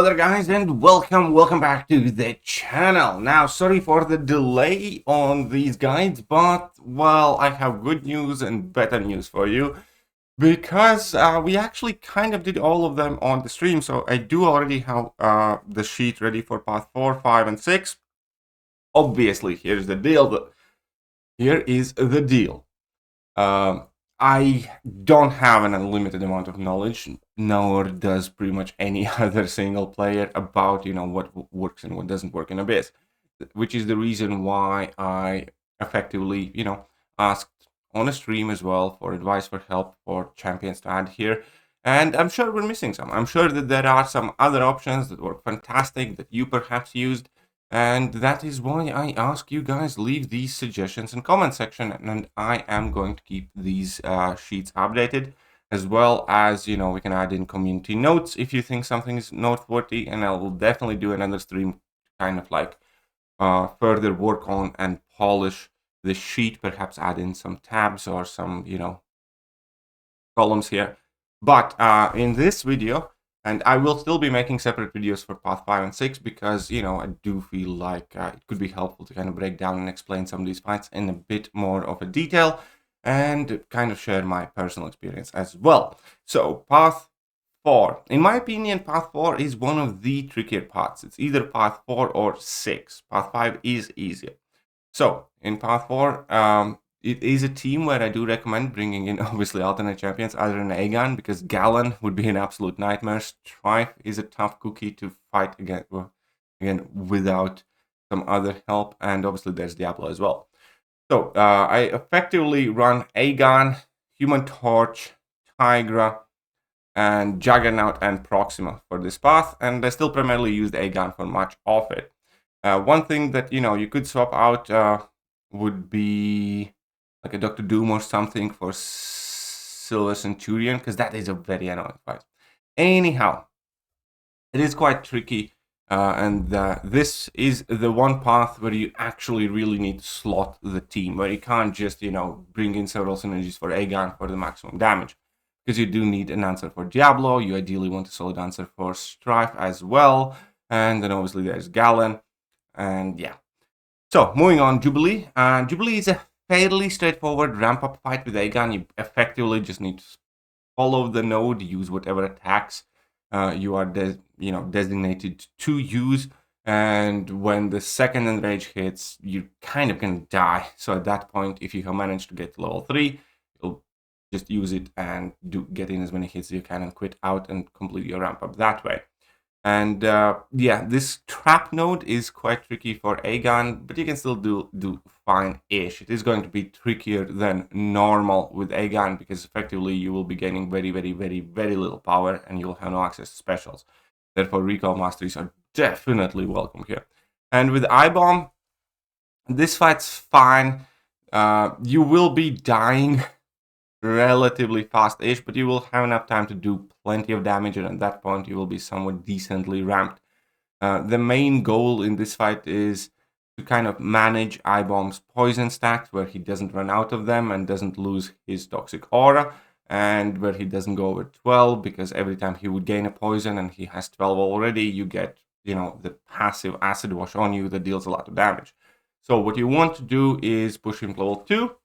Hello there guys and welcome back to the channel. Now sorry for the delay on these guides, but well, I have good news and better news for you because we actually kind of did all of them on the stream. So I do already have the sheet ready for path 4, 5 and 6. Obviously here's the deal. Here is the deal. I don't have an unlimited amount of knowledge, nor does pretty much any other single player about, what works and what doesn't work in Abyss, which is the reason why I effectively, asked on a stream as well for advice, for help, for champions to add here. And I'm sure we're missing some. I'm sure that there are some other options that work fantastic that you perhaps used. And that is why I ask you guys, leave these suggestions in comment section, and I am going to keep these sheets updated, as well as, we can add in community notes if you think something is noteworthy, and I will definitely do another stream kind of like further work on and polish the sheet, perhaps add in some tabs or some, columns here. But in this video, and I will still be making separate videos for Path 5 and 6 because, I do feel like it could be helpful to kind of break down and explain some of these fights in a bit more of a detail and kind of share my personal experience as well. So, Path 4. In my opinion, Path 4 is one of the trickier paths. It's either Path 4 or 6. Path 5 is easier. So, in Path 4, it is a team where I do recommend bringing in, obviously, alternate champions other than Aegon, because Galen would be an absolute nightmare. Strife is a tough cookie to fight again without some other help, and obviously there's Diablo as well. So I effectively run Aegon, Human Torch, Tigra, and Juggernaut and Proxima for this path, and I still primarily used Aegon for much of it. One thing that, you could swap out would be like a Dr. Doom or something for Silver Centurion, because that is a very annoying fight. Anyhow, it is quite tricky, and this is the one path where you actually really need to slot the team, where you can't just, bring in several synergies for Aegon for the maximum damage, because you do need an answer for Diablo. You ideally want a solid answer for Strife as well, and then obviously there's Galen, and yeah. So, moving on, Jubilee. Jubilee is a fairly straightforward ramp-up fight with Aegon. You effectively just need to follow the node, use whatever attacks you are designated to use, and when the second enrage hits, you kind of can die. So at that point, if you have managed to get to level 3, you'll just use it and get in as many hits as you can and quit out and complete your ramp-up that way. And yeah, this trap node is quite tricky for Aegon, but you can still do fine-ish. It is going to be trickier than normal with Aegon because effectively you will be gaining very, very, very, very little power and you'll have no access to specials. Therefore, recall masteries are definitely welcome here. And with I-Bomb, this fight's fine. You will be dying relatively fast-ish, but you will have enough time to do plenty of damage, and at that point you will be somewhat decently ramped. The main goal in this fight is to kind of manage I-Bomb's poison stacks, where he doesn't run out of them and doesn't lose his toxic aura, and where he doesn't go over 12, because every time he would gain a poison and he has 12 already, you get, the passive acid wash on you that deals a lot of damage. So what you want to do is push him to level 2,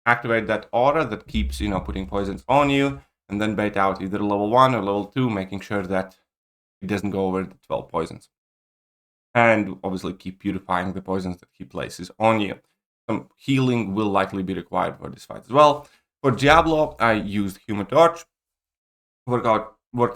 activate that aura that keeps, putting poisons on you, and then bait out either level 1 or level 2, making sure that it doesn't go over the 12 poisons. And obviously keep purifying the poisons that he places on you. Some healing will likely be required for this fight as well. For Diablo, I used Human Torch. Worked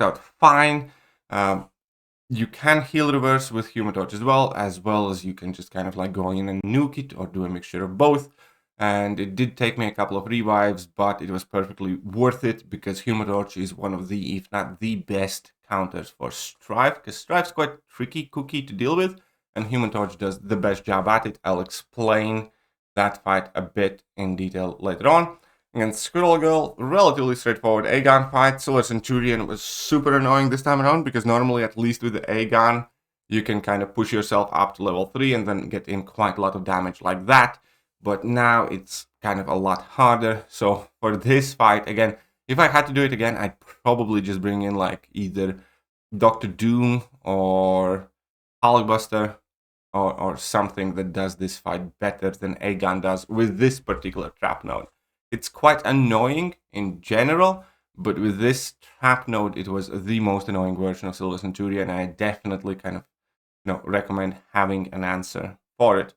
out fine. You can heal reverse with Human Torch as well as you can just kind of like go in and nuke it or do a mixture of both. And it did take me a couple of revives, but it was perfectly worth it because Human Torch is one of the, if not the best counters for Strife, because Strife's quite tricky cookie to deal with, and Human Torch does the best job at it. I'll explain that fight a bit in detail later on. Against Squirrel Girl, relatively straightforward Aegon fight. Silver Centurion was super annoying this time around, because normally, at least with the Aegon, you can kind of push yourself up to level 3 and then get in quite a lot of damage like that. But now it's kind of a lot harder. So for this fight, again, if I had to do it again, I'd probably just bring in like either Dr. Doom or Hulkbuster or something that does this fight better than A-Gun does with this particular trap node. It's quite annoying in general, but with this trap node, it was the most annoying version of Silver Centurion, and I definitely kind of recommend having an answer for it.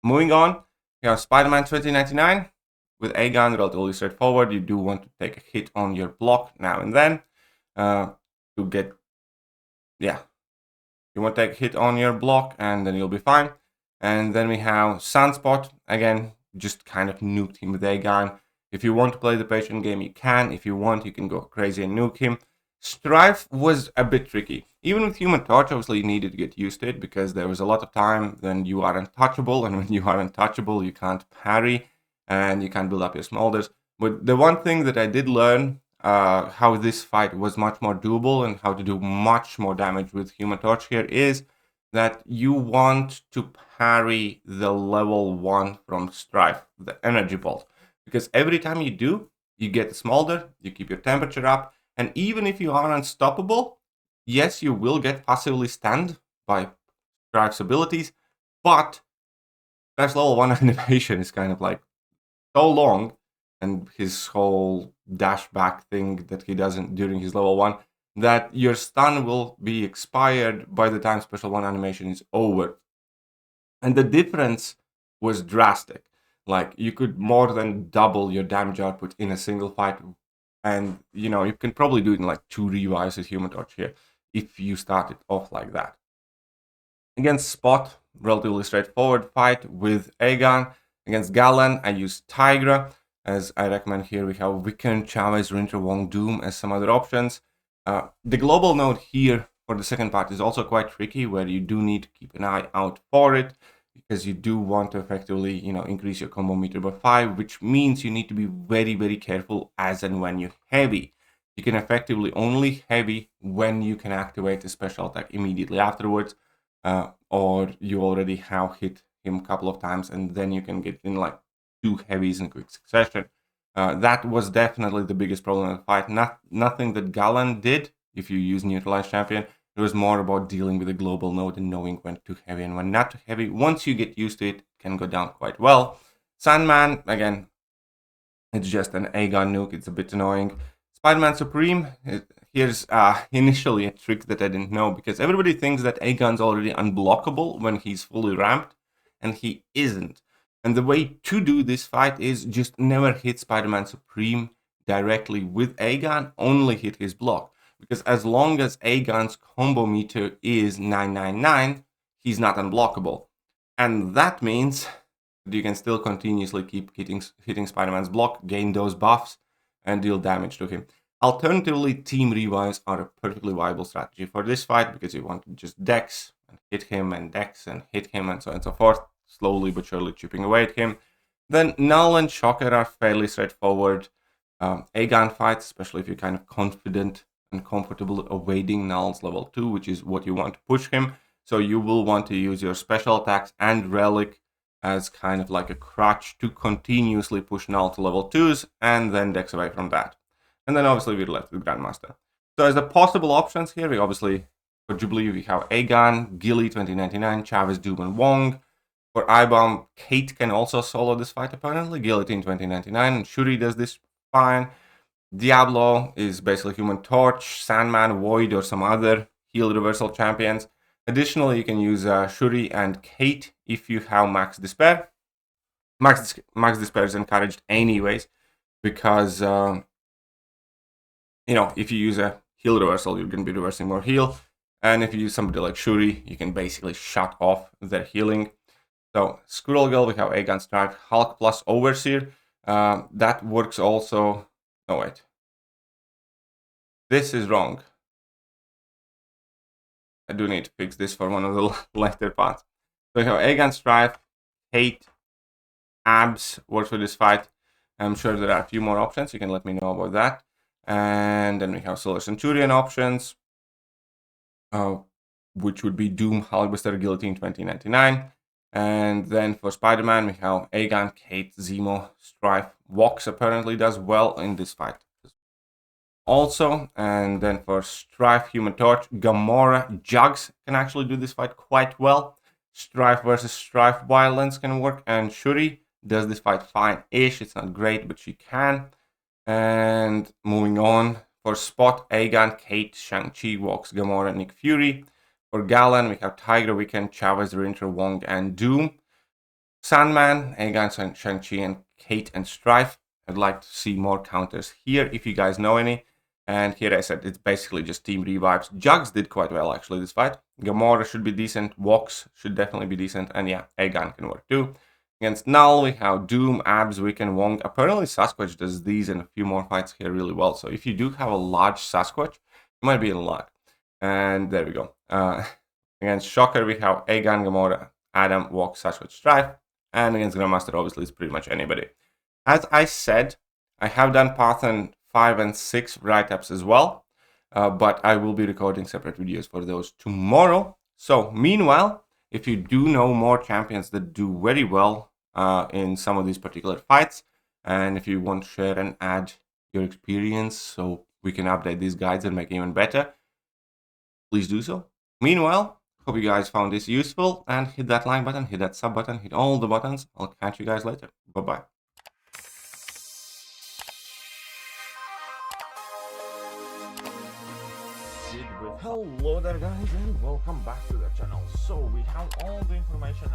Moving on, we have Spider-Man 2099 with A-Gun, relatively straightforward. You do want to take a hit on your block now and then to get, you want to take a hit on your block and then you'll be fine. And then we have Sunspot, again, just kind of nuked him with A-Gun. If you want to play the patient game, you can. If you want, you can go crazy and nuke him. Strife was a bit tricky. Even with Human Torch, obviously you needed to get used to it because there was a lot of time when you are untouchable, and when you are untouchable, you can't parry and you can't build up your smolders. But the one thing that I did learn, how this fight was much more doable and how to do much more damage with Human Torch here, is that you want to parry the level 1 from Strife, the Energy Bolt. Because every time you do, you get a smolder, you keep your temperature up, and even if you are unstoppable, yes, you will get passively stunned by Strife's abilities, but Strife's level 1 animation is kind of like so long, and his whole dash back thing that he does during his level 1, that your stun will be expired by the time special 1 animation is over. And the difference was drastic. Like, you could more than double your damage output in a single fight. And, you can probably do it in like 2 revives with Human Torch here, if you start it off like that. Against Spot, relatively straightforward fight with A-Gun. Against Galan, I use Tigra. As I recommend here, we have Wiccan, Chavez, Rinter, Wong, Doom as some other options. The global node here for the second part is also quite tricky, where you do need to keep an eye out for it, because you do want to effectively, increase your combo meter by 5, which means you need to be very, very careful as and when you heavy. You can effectively only heavy when you can activate a special attack immediately afterwards, or you already have hit him a couple of times, and then you can get in like 2 heavies in quick succession. That was definitely the biggest problem in the fight. Nothing that Galan did if you use Neutralized Champion. It was more about dealing with the global node and knowing when to heavy and when not to heavy. Once you get used to it, it can go down quite well. Sandman, again, it's just an A-Gun nuke. It's a bit annoying. Spider-Man Supreme, here's initially a trick that I didn't know, because everybody thinks that A-Gun's already unblockable when he's fully ramped, and he isn't. And the way to do this fight is just never hit Spider-Man Supreme directly with A-Gun, only hit his block. Because as long as A-Gun's combo meter is 999, he's not unblockable. And that means that you can still continuously keep hitting Spider-Man's block, gain those buffs, and deal damage to him. Alternatively, team revives are a perfectly viable strategy for this fight, because you want to just dex and hit him and dex and hit him and so on and so forth, slowly but surely chipping away at him. Then Null and Shocker are fairly straightforward A-Gun fights, especially if you're kind of confident and comfortable evading Null's level 2, which is what you want to push him. So you will want to use your special attacks and Relic as kind of like a crutch to continuously push Null to level 2s, and then dex away from that. And then obviously we're left with Grandmaster. So as the possible options here, we obviously, for Jubilee, we have A-Gun, Gilly 2099, Chavez, Doom, and Wong. For I-Bomb, Kate can also solo this fight apparently, Guillotine 2099, and Shuri does this fine. Diablo is basically Human Torch, Sandman, Void, or some other heal reversal champions. Additionally, you can use Shuri and Kate if you have Max Despair. Max Despair is encouraged anyways, because, if you use a heal reversal, you're going to be reversing more heal. And if you use somebody like Shuri, you can basically shut off their healing. So, Squirrel Girl, we have A-Gun Strike, Hulk plus Overseer. That works also. Oh, wait. This is wrong. I do need to fix this for one of the later parts. So we have A-Gun Strife, Hate, Abs works for this fight. I'm sure there are a few more options. You can let me know about that. And then we have Silver Centurion options, which would be Doom, Hulkbuster, Guillotine 2099. And then for Spider-Man, we have A-Gun, Kate, Zemo, Strife. Vox apparently does well in this fight. also. And then for Strife, Human Torch, Gamora, Jugs can actually do this fight quite well. Strife versus Strife Violence can work, and Shuri does this fight fine-ish. It's not great, but she can. And moving on, for Spot, Aegon, Kate, Shang-Chi, Vox, Gamora, Nick Fury. For Galan, we have Tiger, Weekend, Chavez, Rinter, Wong, and Doom. Sandman, Aegon, Shang-Chi, and Kate and Strife. I'd like to see more counters here if you guys know any. And here I said it's basically just team revives. Jugs did quite well actually this fight. Gamora should be decent. Vox should definitely be decent. And yeah, Aegon can work too. Against Null, we have Doom, Abs, Wiccan, Wong. Apparently Sasquatch does these and a few more fights here really well. So if you do have a large Sasquatch, you might be in luck. And there we go. Against Shocker, we have Aegon, Gamora, Adam, Vox, Sasquatch, Strife. And against Grandmaster, obviously, it's pretty much anybody. As I said, I have done Pathan 5 and 6 write-ups as well. But I will be recording separate videos for those tomorrow. So meanwhile, if you do know more champions that do very well in some of these particular fights, and if you want to share and add your experience so we can update these guides and make it even better, please do so. Meanwhile, hope you guys found this useful, and hit that like button, hit that sub button, hit all the buttons. I'll catch you guys later. Bye-bye. Hello there guys, and welcome back to the channel. So we have all the information